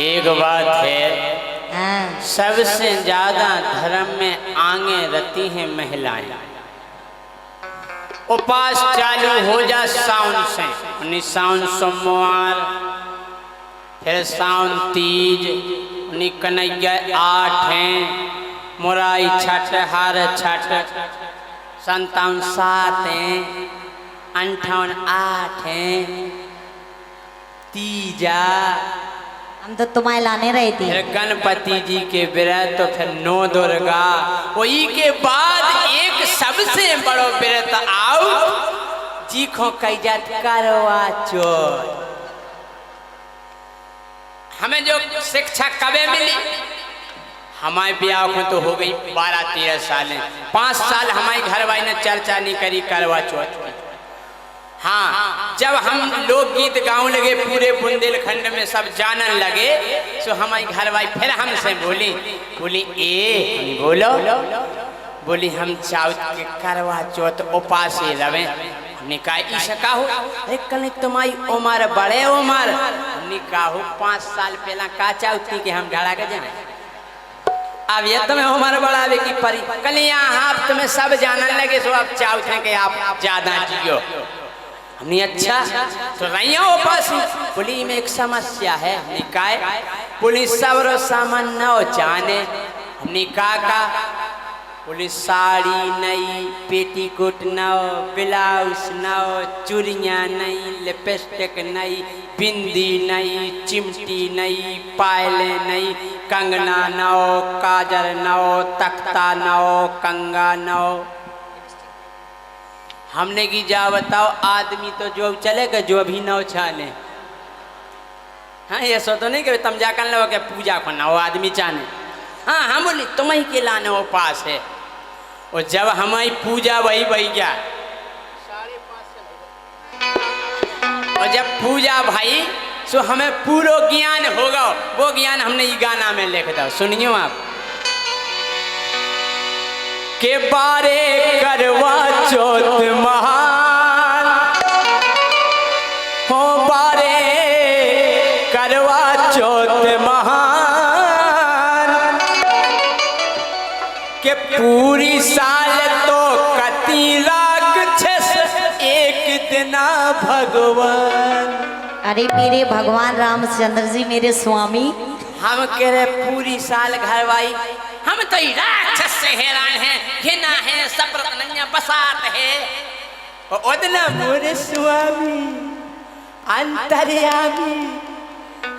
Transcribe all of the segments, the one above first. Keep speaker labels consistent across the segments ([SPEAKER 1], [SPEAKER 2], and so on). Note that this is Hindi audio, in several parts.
[SPEAKER 1] एक बात है, सबसे ज्यादा धर्म में आगे रहती हैं महिलाएं। उपास चालू हो जा सावन से, सावन सोमवार, फिर सावन तीज, कन्हैया 8 हैं, मुराई छठ, हार छठ, संतावन 7 हैं, 58 8 हैं, तीजा,
[SPEAKER 2] हम तो तुम्हें लाने रहे थे।
[SPEAKER 1] फिर गणपति जी के व्रत, तो फिर 9 दुर्गा, वही के बाद एक सबसे बड़ो व्रत आओ जी को कही जात करवा चौथ। हमें जो शिक्षा कबे मिली, हमारे ब्याह को तो हो गई 12-13 साल, 5 साल हमारे घर वाली ने चर्चा नहीं करी करवा चौथ की। हाँ, जब हम लोकगीत गाँव लगे पूरे बुंदेलखंड में सब जानन लगे, तो हमारी घर वाली फिर हमसे बोली ए बोलो, बोली हम चाहत के करवा चौथ उपास रवे। हमने कहा ईशा का हो, अरे कल तुम्हारी उम्र बड़े उम्र, हमने कहा 5 साल पहला का चाहती कि हम ढड़ा के जाए, अब ये तुम्हें उम्र बढ़ावे की परी, कल यहाँ आप तुम्हें सब जानने लगे, सो आप चाहते हैं कि आप ज्यादा जियो। हमने अच्छा तो रैया उपास, बोली में एक समस्या है। हमने कहा पुलिस सब सामान न जाने, हमने कहा पुलिस साड़ी नहीं, पेटीकोट न, ब्लाउज न, चूड़ियाँ नहीं, लिपस्टिक नहीं, बिंदी नहीं, चिमटी नहीं, पायलें नहीं, कंगना न, काजल न, तख्ता न, कंगा न। हमने की जा बताओ, आदमी तो जो चलेगा जो भी न छाने। हाँ, ये सो तो नहीं कि तुम जाकर लो के पूजा को ना वो आदमी चाने। हाँ, हम बोली तुम्हें के लाने वो पास है, और जब हमारी पूजा वही गया, और जब पूजा भाई सो हमें पूरा ज्ञान होगा, वो ज्ञान हमने ये गाना में लिख दो, सुनियो आप। के बारे करवा चौथ महान हो, बारे करवा चौथ महान, के पूरी साल तो कती राक्षस एक दिना भगवान।
[SPEAKER 2] अरे मेरे भगवान रामचंद्र जी, मेरे स्वामी,
[SPEAKER 1] हम कह रहे पूरी साल घरवाई, हम तो राक्षस से हैरान हैं, घिना है, सप्रत नैया बसात है, उदना मोरे स्वामी अंतर्यामी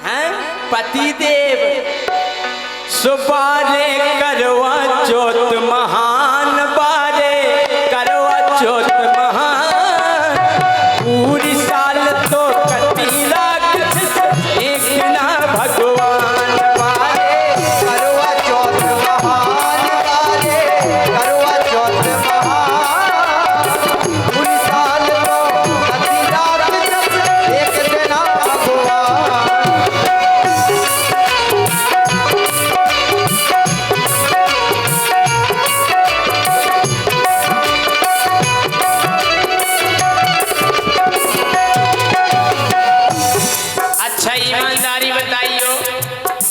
[SPEAKER 1] हैं पतिदेव। सुबारे करवा चौथ महान, बारे करवा चौथ महान, पूरी साल तो कती राक्षस एक ना भगवान।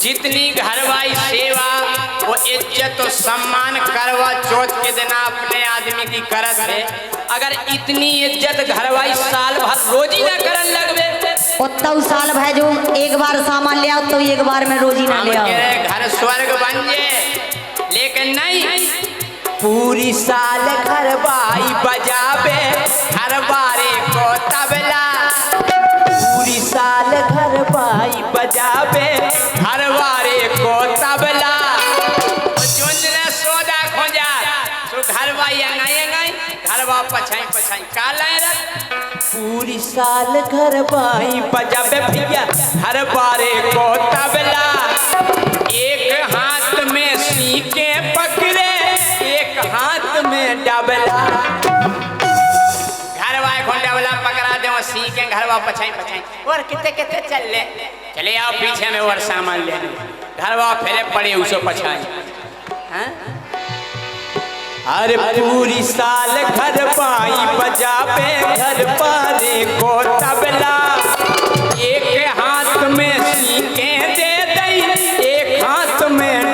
[SPEAKER 1] जितनी घरवाई सेवा वो इज्जत और सम्मान करवा चौथ के दिन अपने आदमी की करत है, अगर इतनी इज्जत घरवाई साल भर रोजी ना करन लगवे,
[SPEAKER 2] उतना साल भाई जो एक बार सामान ले आओ तो एक बार में रोजी ना ले आओ,
[SPEAKER 1] घर स्वर्ग बन जाए। लेकिन नहीं, पूरी साल घरवाई बजावे हर बारे को तबला, पूरी साल घरवाई बजावे हर बारे को तबला, जोंजरा सोदा खोजा तो घरवाई अंगाई घरवा पछाई काला रख, पूरी साल घरवाई बजावे भैया हर बारे को तबला, एक हाथ में सीके पकड़े एक हाथ में डबला, घरवा को डबला पकड़ा दे सीके घरवा पछाई और कितने चले आओ पीछे में और सामान लेने, घरवा फेरे पड़े उसो पछाई। अरे पूरी साल घर पाई बजावे घर पारे को तबला, एक हाथ में सीके दे दे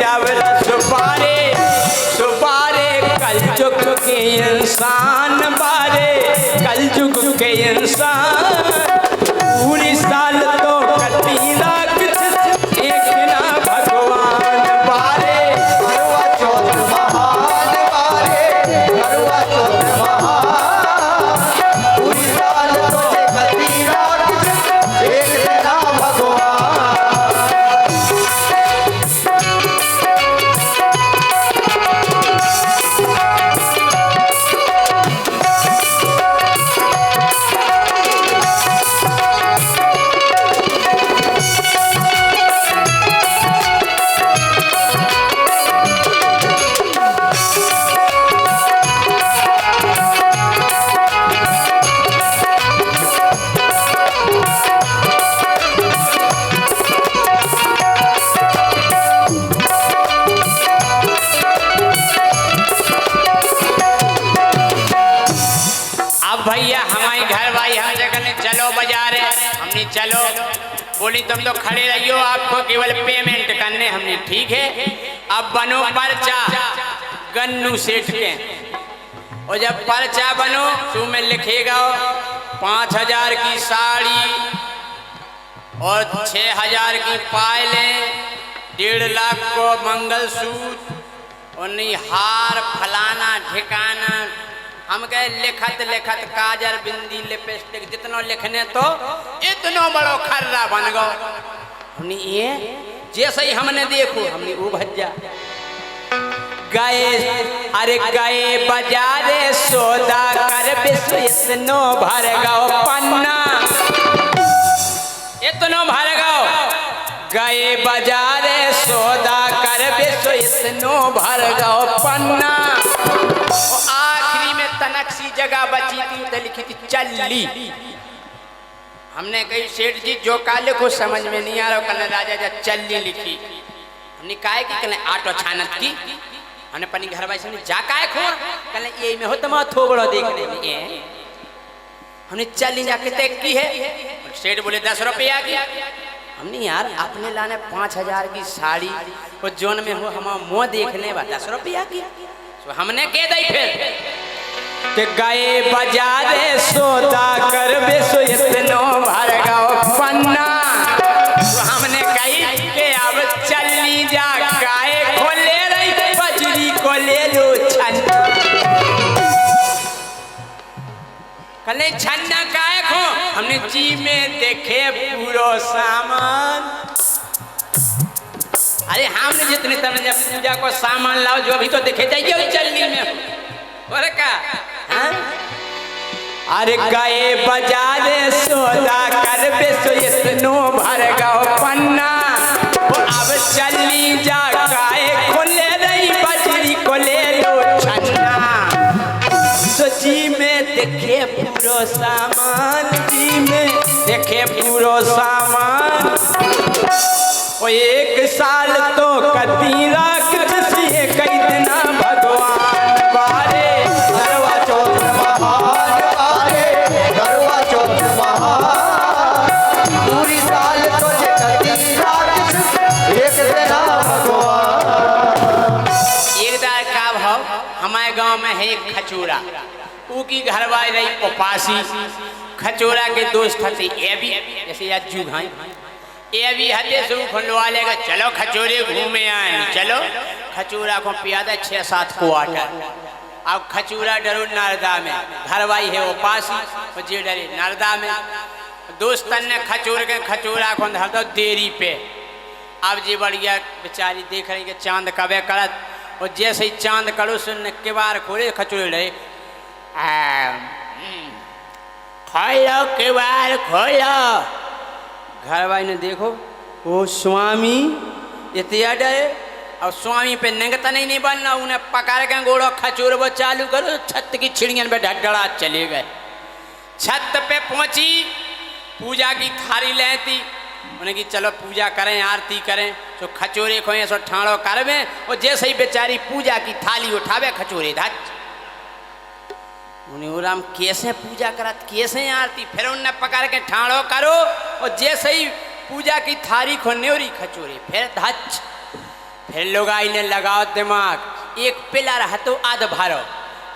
[SPEAKER 1] डबल सुबारे कल जुग के इंसान बारे, कल जुग के इंसान पूरी साल तो कटी लाख एक ना भगवान बारे।
[SPEAKER 3] करवा चौथ महान बारे, करवा चौथ महान पूरी साल तो कटी लाख एक ना भगवान।
[SPEAKER 1] भैया हमारे घर भाई हम जगह चलो बाजारे, हमने चलो बोली तुम तो खड़े रहियो, आपको केवल पेमेंट करने। हमने ठीक है। अब बनो पर्चा गन्नू सेठ के, और जब पर्चा बनो तो में लिखेगा 5,000 की साड़ी और 6,000 की पायलें, 1.5 लाख को मंगलसूत्र और नहीं हार फलाना ठिकाना। हम कहे लिखत लिखत काजर बिंदी लिपस्टिक जितनो लिखने तो इतनो बड़ो खर्रा बन गो। हमने ये जैसे ही हमने देखो हमने वो भज्जा गए, अरे गए बाजारे सौदा कर विश्व इतनो भर गो पन्ना, इतनो भर गो। गए बाजारे सौदा कर विश्व इतनो भर गो पन्ना। आखिरी में तनक सी जगह बची थी तो लिखी थी चल्ली। हमने कही सेठ जी जो काले को समझ में नहीं आ रहा, कल राजा जा चल्ली लिखी। हमने कहा कि कल आटो छानत की, हमने अपनी घर वाले से जा काहे खो कल ये में हो तमा थोबड़ो देखने में ये हमने चल्ली जा कितने की है। सेठ बोले 10 रुपया की। हमने यार अपने लाने 5,000 की साड़ी और जोन में हो हम मुँह देखने बा 10 रुपया की। तो हमने कह दी फिर ते गए बाजारे सौदा कर बेसो इतनो भर गो पन्ना। तो हमने कही कि अब चलनी जा गाय को ले रही बजरी को ले लो छन्ना। कले छन्ना गाय को हमने जी में देखे पूरो सामान। अरे हमने जितने तरह जब पूजा को सामान लाओ जो अभी तो देखे जाइए चलनी में और क्या। अरे गए बाजारे सौदा कर बेसो इतनो भर गो पन्ना। अब चलनी जा गाय को ले रही बजरी को ले लो छन्ना। तो जी में देखे पूरो सामान, जी में देखे पूरो सामान। वो 1 साल तो कती राख से कई दिना भगवान बारे।
[SPEAKER 3] करवा चौथ महान बारे, करवा चौथ महान पूरी साल तो कटी लाख एक ना भगवान।
[SPEAKER 1] एक दार का भाव हमारे गांव में है एक खचूरा, उकी घरवाई रही उपासी। खचूरा के दोस्त थे ये भी जैसे अज्जू भाई ये भी हते सु खुलवा लेगा, चलो खचूरे घूमे आए। चलो खचूरा को पियादा 6-7 क्वार्टर। अब खचूरा डरो नारदा में, घरवाई है उपासी और जे डरे नारदा में। दोस्तन ने खचूरा को धर दो देरी पे। अब जी बढ़िया बेचारी देख रही कि चांद कबे करत, और जैसे ही चांद करो सुन के बार खोले खचूरे डरे खोलो के बार खोलो। घरवाई ने देखो वो स्वामी इतना डरे, और स्वामी पे नंगता नहीं बनना, उन्हें पकड़ के गोड़ो खचूर वो चालू करो। छत की छिड़ियन पे ढड़ढ़ा चले गए। छत पे पहुंची, पूजा की थारी लेती। उन्हें कि चलो पूजा करें आरती करें। तो खचूरे खोए सो ठाणो करवे, और जैसे ही बेचारी पूजा की थाली उठावे खचूरे धच। उन्हें राम कैसे पूजा करत कैसे आरती, फिर उन्हें पकड़ के ठाणो करो, और जैसे ही पूजा की थारी को न्योरी खचूरे फिर धच। फिर लोग आईने लगाओ दिमाग एक पिलर हतो आध भरो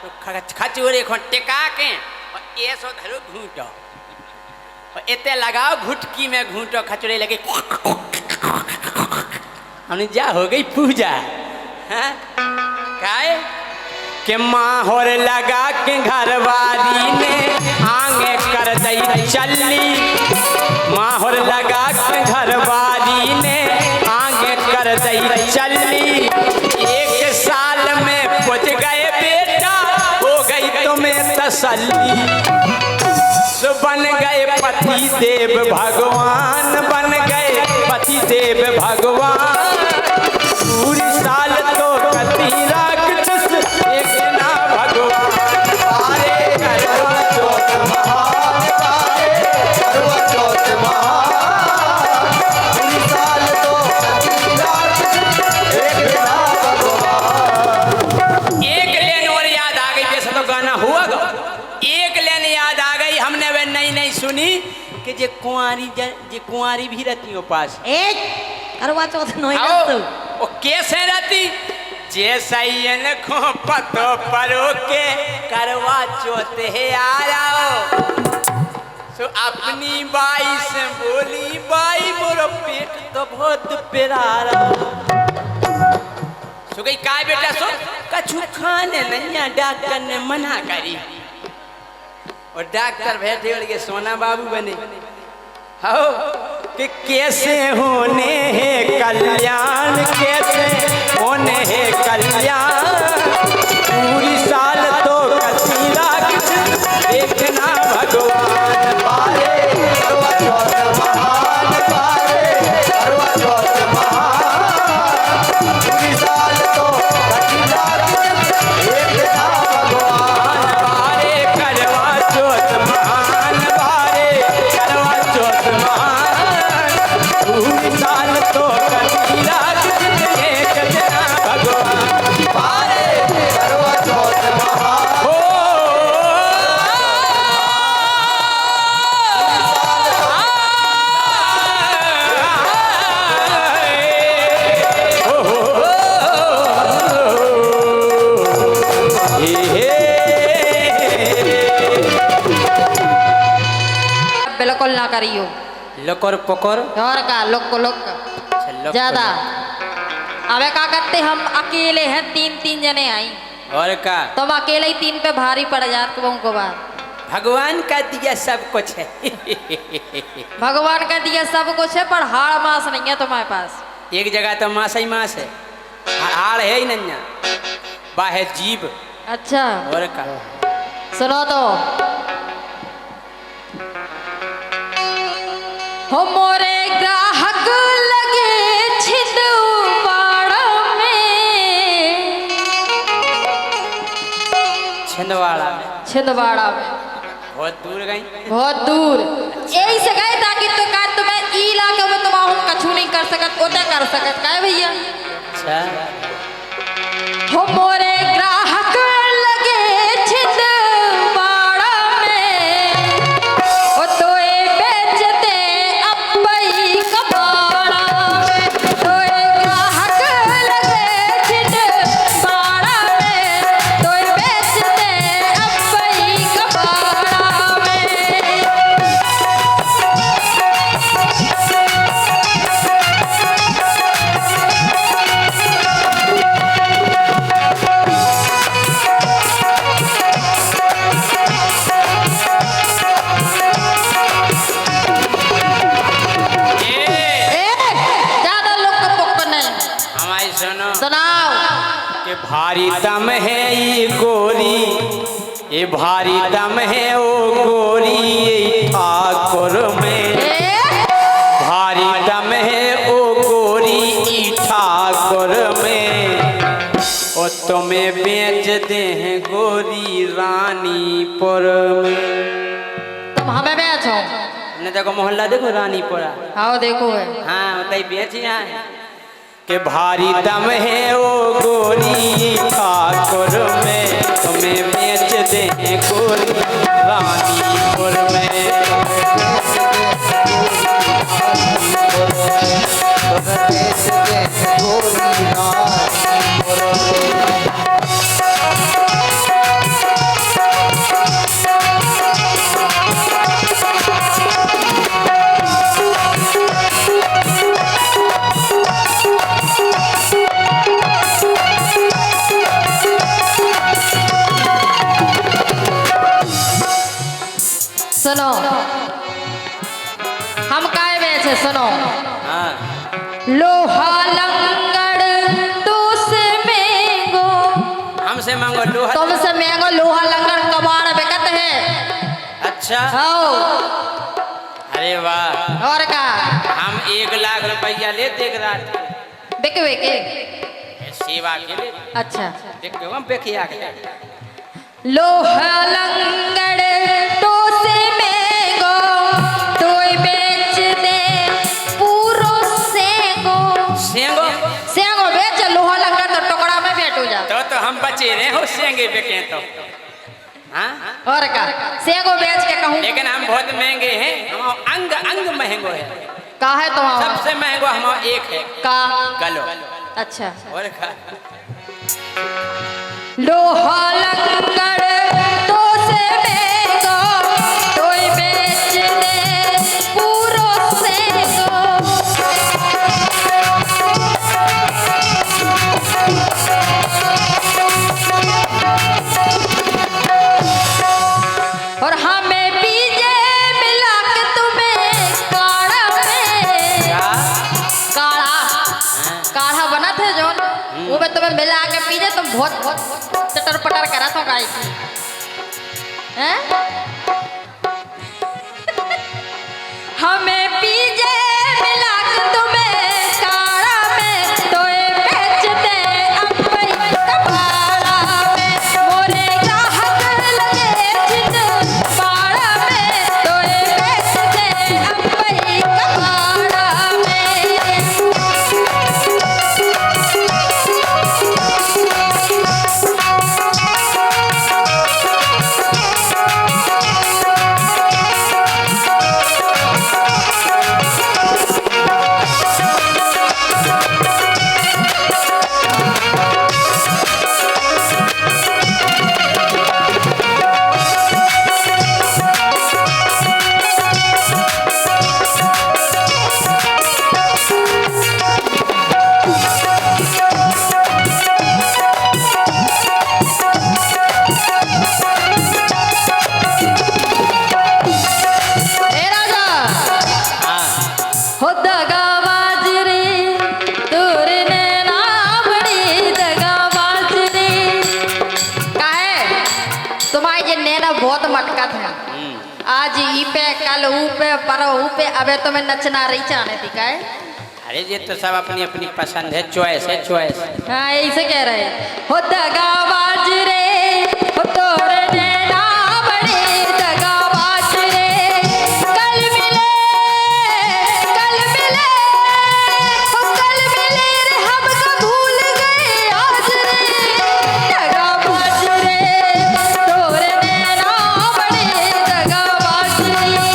[SPEAKER 1] तो खचूरे को टिका के और ये सो धरो घूटो और इतने लगाओ घुटकी में घूटो खचूरे लगे हमने जा हो गई पूजा है काय के माहौर लगा के घरवाली ने आगे कर दई चली माहौर लगा के घरवाली ने आगे कर दई चली 1 साल में पहुंच गए बेटा हो गई तुम्हें तसल्ली बन गए पति देव भगवान बन गए पति देव भगवान पूरी साल तो कती राक्षस एक ना भगवान
[SPEAKER 3] अरे करवा चौथ महान अरे करवा चौथ महान पूरी साल तो कती राक्षस एक ना भगवान।
[SPEAKER 1] एक लेन और याद आ गई जैसा तो गाना हुआ गा एक लेन याद आ गई हमने वे नई सुनी कि जे कुंवारी भी रहती हो पास
[SPEAKER 2] एक करवा चौथ नहीं
[SPEAKER 1] आओ
[SPEAKER 2] तो
[SPEAKER 1] वो कैसे रहती जैसा को पतो परो के करवा चौथ है आ जाओ सो अपनी बाई से बोली बाई मोरो पेट तो बहुत प्यारा सो गई काय बेटा सो कछु खाने नहीं डॉक्टर ने मना करी और डॉक्टर बैठे और के सोना बाबू बने हो कि कैसे होने हैं कल्याण कैसे होने हैं कल्याण पूरी साल तो कती राक्षस देखना भगवान
[SPEAKER 3] बारे करवा चौथ महान बारे करवा चौथ महान पूरी साल तो कती राक्षस एक ना भगवान।
[SPEAKER 1] बारे करवा चौथ महान बारे करवा चौथ महान पूरी साल तो कती राक्षस देखना भगवान
[SPEAKER 3] बारे करवा चौथ महान
[SPEAKER 1] हो
[SPEAKER 2] बिल्कुल ना करियो
[SPEAKER 1] लकोर पकोर
[SPEAKER 2] और का लोक को लोक ज्यादा अबे का करते हम अकेले हैं 3 जने आई
[SPEAKER 1] और का
[SPEAKER 2] तुम अकेले ही 3 पे भारी पड़ जात को बात
[SPEAKER 1] भगवान का दिया सब कुछ है
[SPEAKER 2] भगवान का दिया सब कुछ है पर हाड़ मास नहीं है तुम्हारे पास
[SPEAKER 1] एक जगह तो मास ही मास है हाड़ है ही नहीं बाहे जीव
[SPEAKER 2] अच्छा
[SPEAKER 1] और का
[SPEAKER 2] सुनो तो हो मोरे ग्राहक लगे छिंदवाड़ा में
[SPEAKER 1] छिंदवाड़ा में
[SPEAKER 2] छिंदवाड़ा में
[SPEAKER 1] बहुत दूर गई
[SPEAKER 2] बहुत दूर यही से गए ताकि तो का तुम्हें ई इलाके में तुम हम कछु नहीं कर सकत ओते कर सकत का भैया
[SPEAKER 1] अच्छा
[SPEAKER 2] हो मोरे ग्राहक लगे छिंदवाड़ा में ओ तोए बेचते अब्बई कबाड़ा में तोए ग्राहक लगे छिंदवाड़ा में तोए बेचते अब्बई कबाड़ा में ज्यादा लोग को पक्का नहीं
[SPEAKER 1] हमारी सुनो
[SPEAKER 2] सुनाओ
[SPEAKER 1] कि भारी दम है ये गोरी ये भारी दम है ओ गोरी ये ठाकुर में भारी दम है ओ गोरी ई ठाकुर में ओ तुम्हें बेच दे हैं गोरी रानीपुर में
[SPEAKER 2] तुम हमें बेचो
[SPEAKER 1] ने देखो मोहल्ला देखो रानीपुरा
[SPEAKER 2] आओ देखो है
[SPEAKER 1] हाँ बताई बेची यहाँ के भारी दम है ओ गोरी ठाकुर में तुम्हें बेच दे गोरी रानीपुर में
[SPEAKER 3] गोरी
[SPEAKER 2] लोहा लंगड़ तुझसे महंगो,
[SPEAKER 1] हमसे मांगो लोहा।
[SPEAKER 2] तुमसे महंगो लोहा लंगड़ कबाड़ बेकत है।
[SPEAKER 1] अच्छा
[SPEAKER 2] हो
[SPEAKER 1] अरे वाह।
[SPEAKER 2] और का
[SPEAKER 1] हम 1 लाख रुपया ले देख रहा
[SPEAKER 2] बेके बेके
[SPEAKER 1] सेवा के लिए।
[SPEAKER 2] अच्छा
[SPEAKER 1] देख के हम बेखिया के
[SPEAKER 2] लोहा लंगड़ तुझसे महंगो, तोय बेच दे पूरो सेंगो।
[SPEAKER 1] सेंगो
[SPEAKER 2] सेंगो बेच, लोहा लंगड़ तो टुकड़ा में बैठो जा।
[SPEAKER 1] तो हम बचे रहे हो सेंगे बेके तो। हाँ
[SPEAKER 2] और का सेंगो बेच के कहूँ
[SPEAKER 1] लेकिन हम बहुत महंगे हैं, हम अंग अंग महंगो है।
[SPEAKER 2] का है तुम्हारा
[SPEAKER 1] सबसे महंगो हमारा एक है
[SPEAKER 2] का
[SPEAKER 1] गलो।
[SPEAKER 2] अच्छा
[SPEAKER 1] और खा
[SPEAKER 2] लोहा लंगड़ तुझसे महंगो, तोय बेच दे पूरो सेंगो। और हमें बीजे मिला के तुम्हें काढ़ा में, काढ़ा काढ़ा बना थे जो वो में तुम्हें मिला के पीजे, तुम बहुत बहुत चटर पटर करा तो गाय की हैं? हमें पीजे मिला के तुम्हें काढ़ा में, तोय बेच दे अपनी कबाड़ा में। मोरे ग्राहक लगे जिन बाड़ा में, तोय बेच दे अपनी कबाड़ा में। ए राजा हो दगाबाज रे, तोरे नैना बड़ी दगाबाज रे। काहे तुम्हारी ये नैना बहुत मटकत है, आज ई पे कल ऊ पे पर ऊ पे, अबे तुम्हें नचना रही चाहने थी काहे?
[SPEAKER 1] अरे ये तो सब अपनी अपनी पसंद है, चॉइस है चॉइस।
[SPEAKER 2] हाँ ऐसे कह रहे हो दगाबाज रे, हो तोरे नैना बड़ी दगाबाज रे। कल मिले हो कल मिले रे, हमको भूल गए आज रे। दगाबाज रे, तोरे नैना बड़ी दगाबाज रे।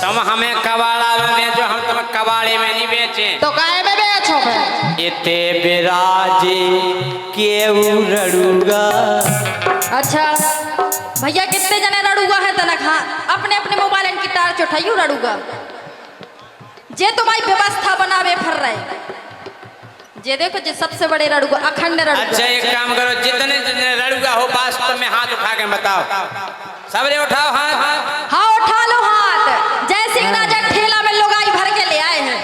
[SPEAKER 1] तुम हमें कबाड़ा में बेचो, हम तुम्हें कबाड़े में नहीं बेचे।
[SPEAKER 2] तो काहे में बेचो फिर?
[SPEAKER 1] इते बिराजे केऊ रड़ूगा।
[SPEAKER 2] अच्छा भैया कितने जने रड़ूगा है तनक? हाँ अपने अपने मोबाइल की टार्च उठाइयो रड़ूगा, जे तुम्हारी व्यवस्था बनावे फिर रहे। जे देखो जे सबसे बड़े रड़ूगा अखंड रड़ूगा।
[SPEAKER 1] अच्छा एक काम करो, जितने जितने रड़ूगा हो वास्तव में हाथ उठा के बताओ। सबरे उठाओ हाथ।
[SPEAKER 2] हाँ उठा लो हाथ। जय सिंह राजा ठेला में लोगाई भर के ले आए हैं।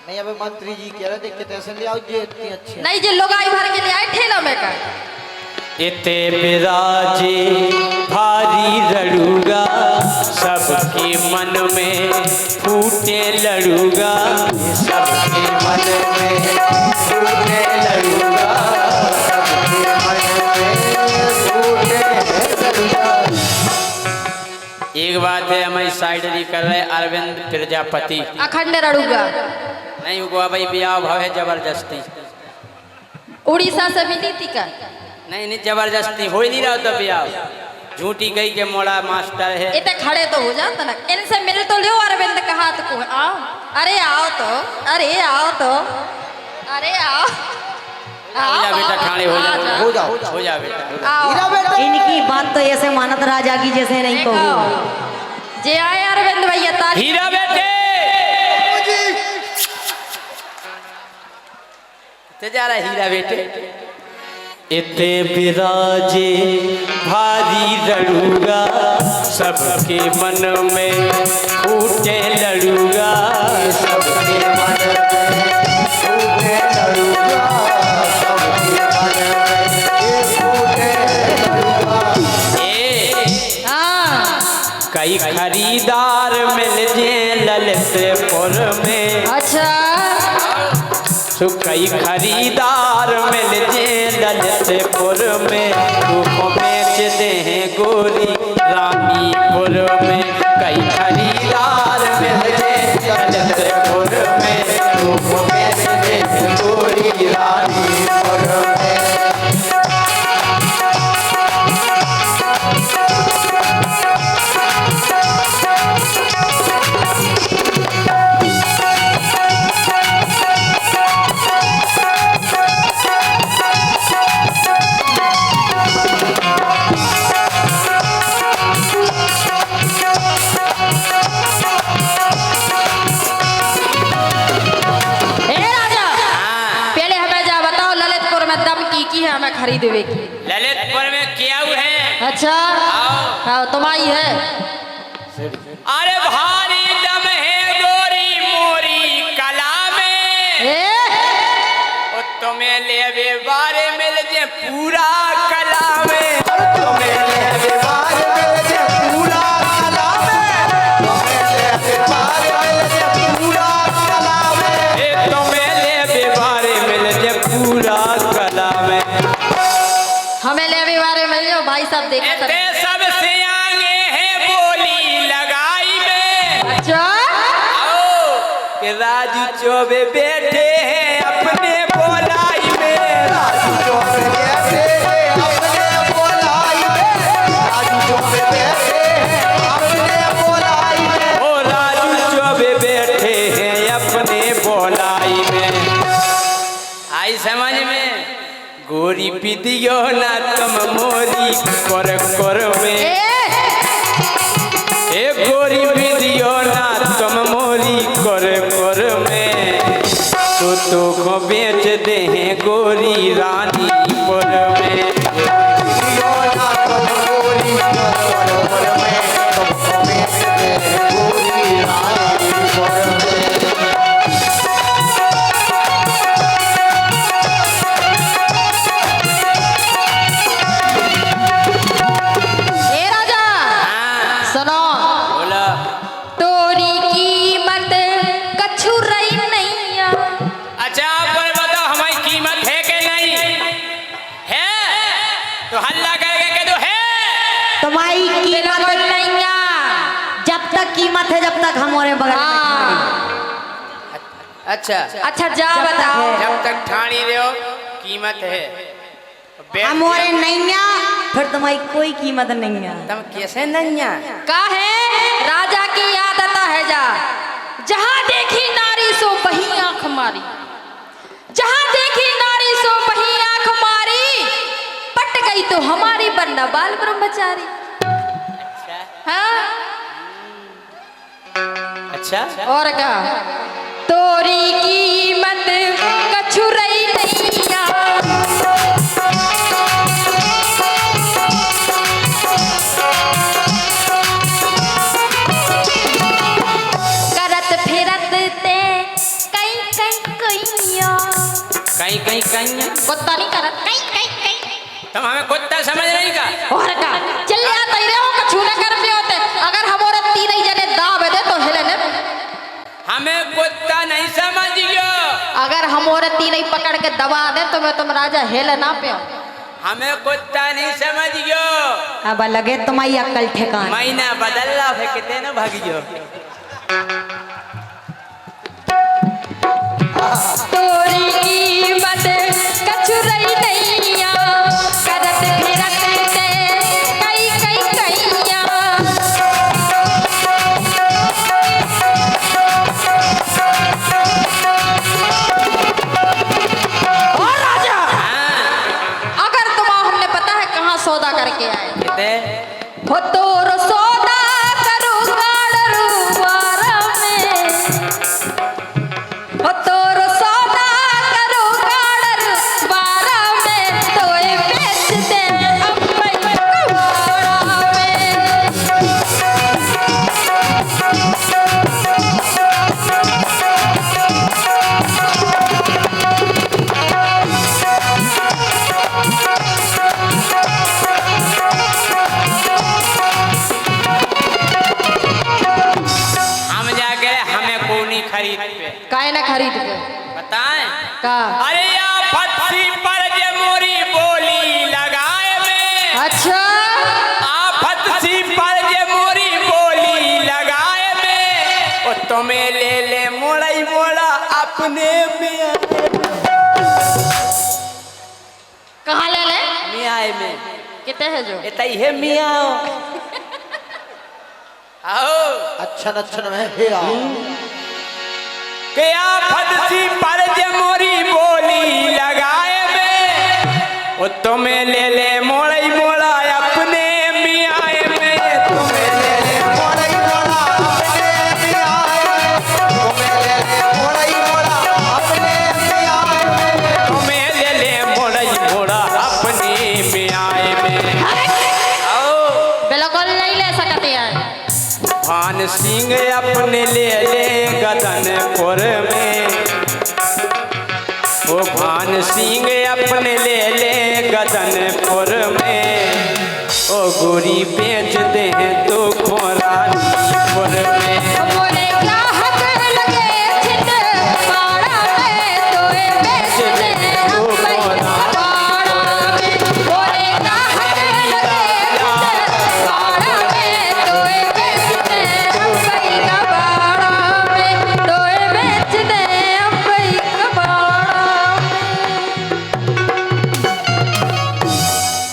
[SPEAKER 3] नहीं अबे मंत्री जी कह रहे थे कि तैसे ले आओ जी, इतनी अच्छी है।
[SPEAKER 2] नहीं जे लोगाई भर के ले आए ठेला में का।
[SPEAKER 1] इते बिराजे भारी रड़ूगा, सबके मन में फूटे लड़ूगा। सबके मन में फूटे लड़ूगा,
[SPEAKER 3] सबके मन में फूटे लड़ूगा।
[SPEAKER 1] एक बात है, हमारी साइडरी कर रहे अरविंद प्रजापति।
[SPEAKER 2] अखंड रड़ूगा
[SPEAKER 1] नहीं हुआ भाई, ब्याह भाव है जबरदस्ती।
[SPEAKER 2] उड़ीसा से मिली थी का?
[SPEAKER 1] नहीं नहीं जबरदस्ती हो ही नहीं रहा तो ब्याह। झूठी गई के मोड़ा मास्टर है।
[SPEAKER 2] इतने खड़े तो हो जाता ना, इनसे मिल तो लियो अरविंद का हाथ को। आओ अरे आओ तो, अरे आओ तो, अरे आओ
[SPEAKER 1] हो जा बेटा, ठाणे हो जा,
[SPEAKER 3] हो जाओ
[SPEAKER 1] हो जा बेटा।
[SPEAKER 2] आओ
[SPEAKER 3] हीरा बेटा
[SPEAKER 4] इनकी बात तो ऐसे मानत राजा की जैसे नहीं
[SPEAKER 2] देखो,
[SPEAKER 4] कहूँ।
[SPEAKER 2] जे आए अरविंद भैया ताली।
[SPEAKER 1] हीरा बेटे ते जा रहा हीरा बेटे। इते विराजे भारी लड़ूगा सबके मन में फूटे लड़ूगा सबके मन में फूटे लड़ूगा सबके मन में फूटे लड़ूगा। कई खरीदार मिल जे ललितपुर में।
[SPEAKER 2] अच्छा
[SPEAKER 1] तो कई खरीदार मिल जे ललितपुर में तू बेच दे गोरी रानीपुर में। कई खरीदार मिल जे ललितपुर में तू बेच दे गोरी रानीपुर में।
[SPEAKER 2] हमें खरीदवे की
[SPEAKER 1] ललितपुर में क्या है? अच्छा
[SPEAKER 2] हाँ तुम आई है।
[SPEAKER 1] अरे भारी दम है गोरी मोरी कला में ओ तुम्हें लेवे बारे मिल जे पूरा कला में। तुम्हें लेवे बारे मिल जे पूरा कला में। तुम्हें लेवे बारे मिल जे पूरा कला में। तुम्हें लेवे बारे मिल जे पूरा कला में।
[SPEAKER 2] हमें लेवे बारे मिल जो भाई साहब देखते
[SPEAKER 1] सबसे आगे है बोली लगाई में।
[SPEAKER 2] अच्छा
[SPEAKER 1] कि राजू चौबे बैठे हैं अपने बोलाई में। राजू चौबे बैठे हैं अपने बोलाई में। राजू चौबे बैठे हैं अपने बोलाई में। ओ राजू चौबे बैठे हैं अपने बोलाई में। आई समझ में? गोरी पिदियो ना तुम मोरी कर में। ए गोरी पिदियो ना तुम मोरी कर में। तो को बेच दे हैं गोरी रानीपुर में। तो हल्ला करेगा कि तो है
[SPEAKER 4] तुम्हारी कीमत
[SPEAKER 2] नहीं है।
[SPEAKER 4] जब तक कीमत है जब तक हमारे बगल में।
[SPEAKER 1] अच्छा
[SPEAKER 2] अच्छा जा बताओ।
[SPEAKER 1] जब तक ठाणी रहो कीमत है
[SPEAKER 4] हमारे नैया फिर तुम्हारी कोई कीमत नहीं है।
[SPEAKER 1] तुम कैसे नैया
[SPEAKER 2] का है राजा की आदत है जा जहाँ देखी नारी सो बही आंख मारी। जहाँ देखी नारी सो बही आंख मारी। पट गई तो हमारी बन्ना बाल ब्रह्मचारी। हाँ
[SPEAKER 1] अच्छा
[SPEAKER 2] और क्या तोरी कीमत कछु रही नैया। करत फिरत ते कई कई कुत्ता नहीं करत कई
[SPEAKER 1] तुम हमें कुत्ता समझ नहीं का।
[SPEAKER 2] और का चल आता ही रहो कछु न कर पे होते। अगर हमारे तीन ही जने दाब दे तो हिले ने।
[SPEAKER 1] हमें कुत्ता नहीं समझियो।
[SPEAKER 2] अगर हमारे तीन ही पकड़ के दबा दे तो मैं तुम राजा हिले ना पे।
[SPEAKER 1] हमें कुत्ता नहीं समझियो।
[SPEAKER 4] अब लगे तुम्हारी अक्ल ठिकाना।
[SPEAKER 1] महीना बदलला फेंकते न भागियो।
[SPEAKER 2] तोरी कीमत कछु रही नैया। करत फिरत ते कई कैया। और राजा अगर तुम हमने पता है कहाँ सौदा करके आए हो तो सौदा करूँगा
[SPEAKER 1] खरीद पे।
[SPEAKER 2] काहे ना खरीद के
[SPEAKER 1] बताएं
[SPEAKER 2] का
[SPEAKER 1] अरे आफत सी पर जे मोरी बोली लगाए में।
[SPEAKER 2] अच्छा
[SPEAKER 1] आफत सी पर जे मोरी बोली लगाए में। ओ तुम्हें ले ले मोड़ई मोड़ा अपने मियाँ
[SPEAKER 2] कहाँ ले ले
[SPEAKER 1] मियाँ में।
[SPEAKER 2] कितने है जो
[SPEAKER 1] इतई है मियाँ आओ
[SPEAKER 3] अच्छा में हे आओ
[SPEAKER 1] के आफत सी पर जे मोरी बोली लगाए में। ओ तुम्हें ले ले मोड़ई मोड़ा अपने मियाँ में। तुम्हें ले ले
[SPEAKER 3] मोड़ई मोड़ा अपने मियाँ में। तुम्हें ले ले मोड़ई मोड़ा अपने मियाँ में।
[SPEAKER 1] तुम्हें ले ले मोड़ई मोड़ा अपने मियाँ में। आओ
[SPEAKER 2] बिल्कुल नहीं ले सकते हैं
[SPEAKER 1] भान सिंह अपने ले ले गदनपुर में। ओ भान सिंह अपने ले ले गदनपुर में। ओ गोरी बेच दे तो खोरानीपुर में।